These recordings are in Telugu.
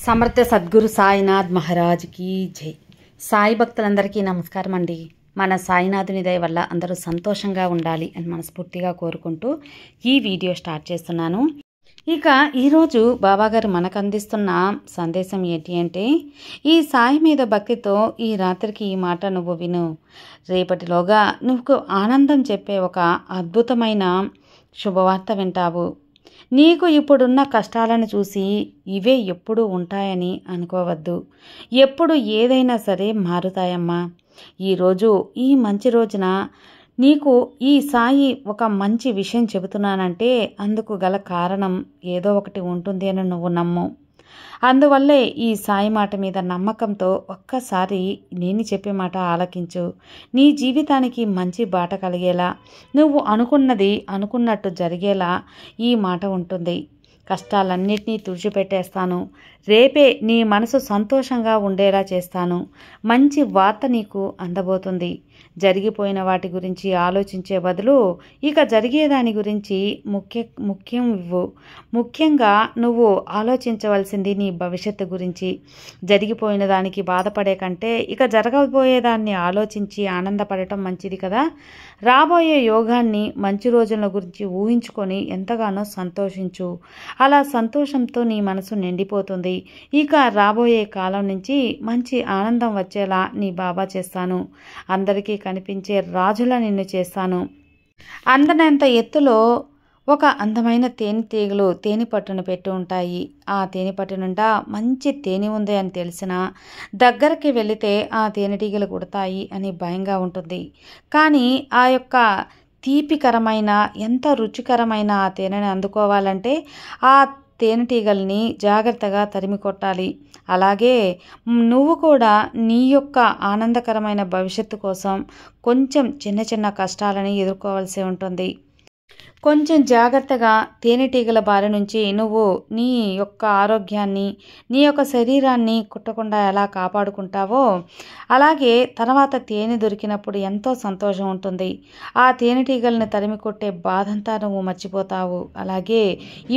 సమర్థ సద్గురు సాయినాథ్ మహారాజ్కి జై. సాయి భక్తులందరికీ నమస్కారం అండి. మన సాయినాథుని దయ వల్ల అందరూ సంతోషంగా ఉండాలి అని మనస్ఫూర్తిగా కోరుకుంటూ ఈ వీడియో స్టార్ట్ చేస్తున్నాను. ఇక ఈరోజు బాబాగారు మనకు అందిస్తున్న సందేశం ఏంటి అంటే, ఈ సాయి మీద భక్తితో ఈ రాత్రికి ఈ మాట నువ్వు విను. రేపటిలోగా నువ్వు ఆనందం చెప్పే ఒక అద్భుతమైన శుభవార్త వింటావు. నీకు ఇప్పుడున్న కష్టాలను చూసి ఇవే ఎప్పుడు ఉంటాయని అనుకోవద్దు. ఎప్పుడు ఏదైనా సరే మారుతాయమ్మా. ఈరోజు ఈ మంచి రోజున నీకు ఈ సాయి ఒక మంచి విషయం చెబుతున్నానంటే అందుకు గల కారణం ఏదో ఒకటి ఉంటుంది అని నువ్వు నమ్ము. అందువల్లే ఈ సాయి మాట మీద నమ్మకంతో ఒక్కసారి నేను చెప్పే మాట ఆలకించు. నీ జీవితానికి మంచి బాట కలిగేలా, నువ్వు అనుకున్నది అనుకున్నట్టు జరిగేలా ఈ మాట ఉంటుంది. కష్టాలన్నిటినీ తుడిచిపెట్టేస్తాను. రేపే నీ మనసు సంతోషంగా ఉండేలా చేస్తాను. మంచి వార్త నీకు అందబోతుంది. జరిగిపోయిన వాటి గురించి ఆలోచించే బదులు ఇక జరిగేదాని గురించి ముఖ్యం ఇవ్వు. ముఖ్యంగా నువ్వు ఆలోచించవలసింది నీ భవిష్యత్తు గురించి. జరిగిపోయిన దానికి బాధపడే కంటే ఇక జరగబోయేదాన్ని ఆలోచించి ఆనందపడటం మంచిది కదా. రాబోయే యోగాన్ని, మంచి రోజుల గురించి ఊహించుకొని ఎంతగానో సంతోషించు. అలా సంతోషంతో నీ మనసు నిండిపోతుంది. ఇక రాబోయే కాలం నుంచి మంచి ఆనందం వచ్చేలా నీ బాబా చేస్తాను. అందరికీ కనిపించే రాజులా నిన్ను చేస్తాను. అందనంత ఎత్తులో ఒక అందమైన తేనెటీగలు తేనె పట్టును పెట్టి ఉంటాయి. ఆ తేనె పట్టు నిండా మంచి తేనె ఉంది అని తెలిసినా దగ్గరికి వెళితే ఆ తేనెటీగలు కుడతాయి అని భయంగా ఉంటుంది. కానీ ఆ యొక్క తీపికరమైన, ఎంత రుచికరమైన ఆ తేనెని అందుకోవాలంటే ఆ తేనెటీగల్ని జాగ్రత్తగా తరిమి కొట్టాలి. అలాగే నువ్వు కూడా నీ యొక్క ఆనందకరమైన భవిష్యత్తు కోసం కొంచెం చిన్న చిన్న కష్టాలని ఎదుర్కోవాల్సి ఉంటుంది. కొంచెం జాగ్రత్తగా తేనెటీగల బారి నుంచి నువ్వు నీ యొక్క ఆరోగ్యాన్ని, నీ యొక్క శరీరాన్ని కుట్టకుండా ఎలా కాపాడుకుంటావో అలాగే తర్వాత తేనె దొరికినప్పుడు ఎంతో సంతోషం ఉంటుంది. ఆ తేనెటీగలను తరిమి కొట్టే బాధంతా నువ్వు మర్చిపోతావు. అలాగే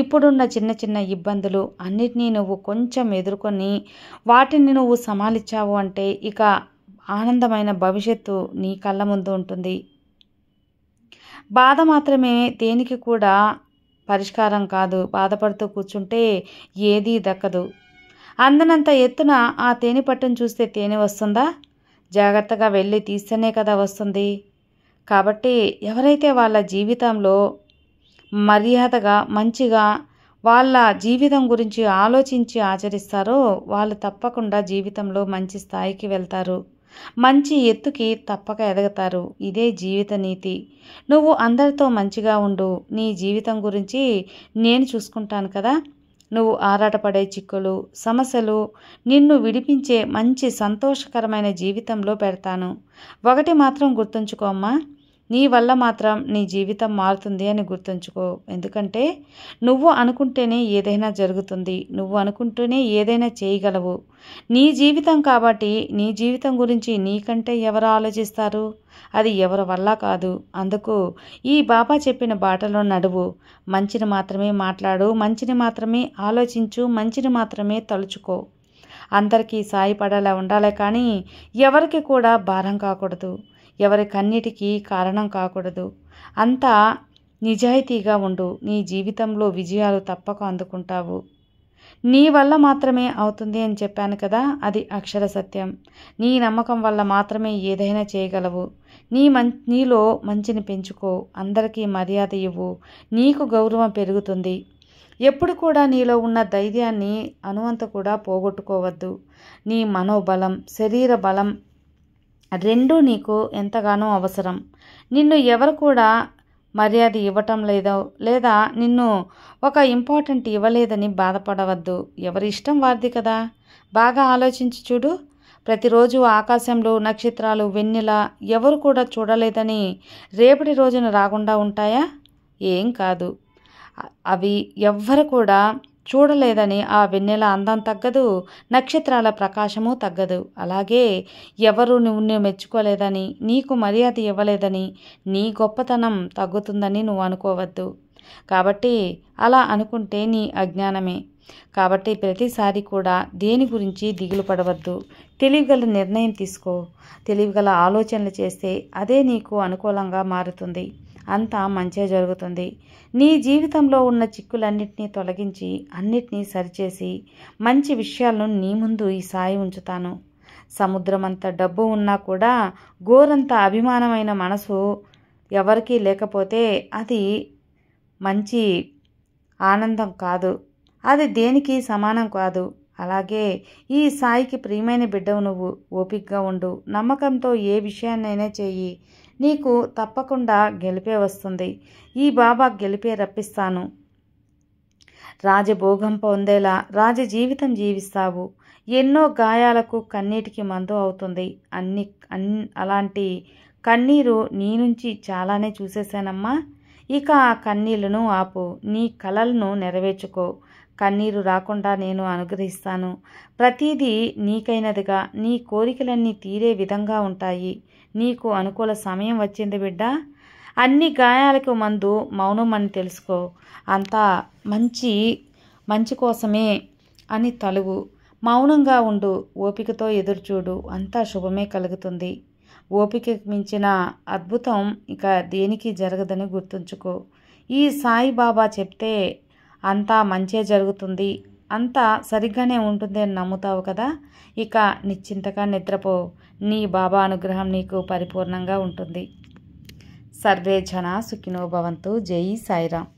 ఇప్పుడున్న చిన్న చిన్న ఇబ్బందులు అన్నిటినీ నువ్వు కొంచెం ఎదుర్కొని వాటిని నువ్వు సమాలించావు అంటే ఇక ఆనందమైన భవిష్యత్తు నీ కళ్ళ ముందు ఉంటుంది. బాధ మాత్రమే దేనికి కూడా పరిష్కారం కాదు. బాధపడుతూ కూర్చుంటే ఏదీ దక్కదు. అందనంత ఎత్తున ఆ తేనె పట్టును చూస్తే తేనె వస్తుందా? జాగ్రత్తగా వెళ్ళి తీస్తేనే కదా వస్తుంది. కాబట్టి ఎవరైతే వాళ్ళ జీవితంలో మర్యాదగా, మంచిగా వాళ్ళ జీవితం గురించి ఆలోచించి ఆచరిస్తారో వాళ్ళు తప్పకుండా జీవితంలో మంచి స్థాయికి వెళ్తారు. మంచి ఎత్తుకి తప్పక ఎదగతారు. ఇదే జీవిత నీతి. నువ్వు అందరితో మంచిగా ఉండు. నీ జీవితం గురించి నేను చూసుకుంటాను కదా. నువ్వు ఆరాటపడే చిక్కులు, సమస్యలు నిన్ను విడిపించే మంచి సంతోషకరమైన జీవితంలో పెడతాను. ఒకటి మాత్రం గుర్తుంచుకోమ్మా, నీ వల్ల మాత్రం నీ జీవితం మారుతుంది అని గుర్తుంచుకో. ఎందుకంటే నువ్వు అనుకుంటేనే ఏదైనా జరుగుతుంది. నువ్వు అనుకుంటూనే ఏదైనా చేయగలవు. నీ జీవితం కాబట్టి నీ జీవితం గురించి నీకంటే ఎవరు ఆలోచిస్తారు? అది ఎవరి వల్ల కాదు. అందుకు ఈ బాబా చెప్పిన బాటలో నడువు. మంచిని మాత్రమే మాట్లాడు, మంచిని మాత్రమే ఆలోచించు, మంచిని మాత్రమే తలుచుకో. అందరికీ సాయపడేలా ఉండాలి కానీ ఎవరికి కూడా భారం కాకూడదు. ఎవరి కన్నిటికీ కారణం కాకూడదు. అంతా నిజాయితీగా ఉండు. నీ జీవితంలో విజయాలు తప్పక అందుకుంటావు. నీ వల్ల మాత్రమే అవుతుంది అని చెప్పాను కదా, అది అక్షర సత్యం. నీ నమ్మకం వల్ల మాత్రమే ఏదైనా చేయగలవు. నీలో మంచిని పెంచుకో. అందరికీ మర్యాద ఇవ్వు. నీకు గౌరవం పెరుగుతుంది. ఎప్పుడు కూడా నీలో ఉన్న ధైర్యాన్ని అనువంత కూడా పోగొట్టుకోవద్దు. నీ మనోబలం, శరీర బలం రెండూ నీకు ఎంతగానో అవసరం. నిన్ను ఎవరు కూడా మర్యాద ఇవ్వటం లేదా నిన్ను ఒక ఇంపార్టెంట్ ఇవ్వలేదని బాధపడవద్దు. ఎవరి ఇష్టం వారిది కదా. బాగా ఆలోచించి చూడు. ప్రతిరోజు ఆకాశంలో నక్షత్రాలు, వెన్నెల ఎవరు కూడా చూడలేదని రేపటి రోజున రాకుండా ఉంటాయా? ఏం కాదు. అవి ఎవ్వరు కూడా చూడలేదని ఆ వెన్నెల అందం తగ్గదు, నక్షత్రాల ప్రకాశము తగ్గదు. అలాగే ఎవరు నువ్వు మెచ్చుకోలేదని, నీకు మర్యాద ఇవ్వలేదని నీ గొప్పతనం తగ్గుతుందని నువ్వు అనుకోవద్దు. కాబట్టి అలా అనుకుంటే నీ అజ్ఞానమే. కాబట్టి ప్రతిసారి కూడా దేని గురించి దిగులు పడవద్దు. తెలివిగల నిర్ణయం తీసుకో. తెలివిగల ఆలోచనలు చేస్తే అదే నీకు అనుకూలంగా మారుతుంది. అంతా మంచే జరుగుతుంది. నీ జీవితంలో ఉన్న చిక్కులన్నింటినీ తొలగించి అన్నిటినీ సరిచేసి మంచి విషయాలను నీ ముందు ఈ సాయి ఉంచుతాను. సముద్రమంత డబ్బు ఉన్నా కూడా గోరంత అభిమానమైన మనసు ఎవరికీ లేకపోతే అది మంచి ఆనందం కాదు. అది దేనికి సమానం కాదు. అలాగే ఈ సాయికి ప్రియమైన బిడ్డవు నువ్వు. ఓపికగా ఉండు. నమ్మకంతో ఏ విషయాన్నైనా చెయ్యి. నీకు తప్పకుండా గెలిపే వస్తుంది. ఈ బాబా గెలిపే రప్పిస్తాను. రాజభోగం పొందేలా రాజ జీవితం జీవిస్తావు. ఎన్నో గాయాలకు కన్నీటికి మందు అవుతుంది. అలాంటి కన్నీరు నీ నుంచి చాలానే చూసేశానమ్మా. ఇక ఆ కన్నీళ్లను ఆపు. నీ కలలను నెరవేర్చుకో. కన్నీరు రాకుండా నేను అనుగ్రహిస్తాను. ప్రతిదీ నీకైనదిగా నీ కోరికలన్నీ తీరే విధంగా ఉంటాయి. నీకు అనుకూల సమయం వచ్చింది బిడ్డ. అన్ని గాయాలకు మందు మౌనం అని తెలుసుకో. అంతా మంచి కోసమే అని తలువు. మౌనంగా ఉండు. ఓపికతో ఎదురుచూడు. అంతా శుభమే కలుగుతుంది. ఓపిక మించిన అద్భుతం ఇక దేనికి జరగదని గుర్తుంచుకో. ఈ సాయిబాబా చెప్తే అంతా మంచే జరుగుతుంది, అంతా సరిగ్గానే ఉంటుంది అని నమ్ముతావు కదా. ఇక నిశ్చింతగా నిద్రపో. నీ బాబా అనుగ్రహం నీకు పరిపూర్ణంగా ఉంటుంది. సర్వే జనా సుఖినో భవంతు. జై సాయిరామ్.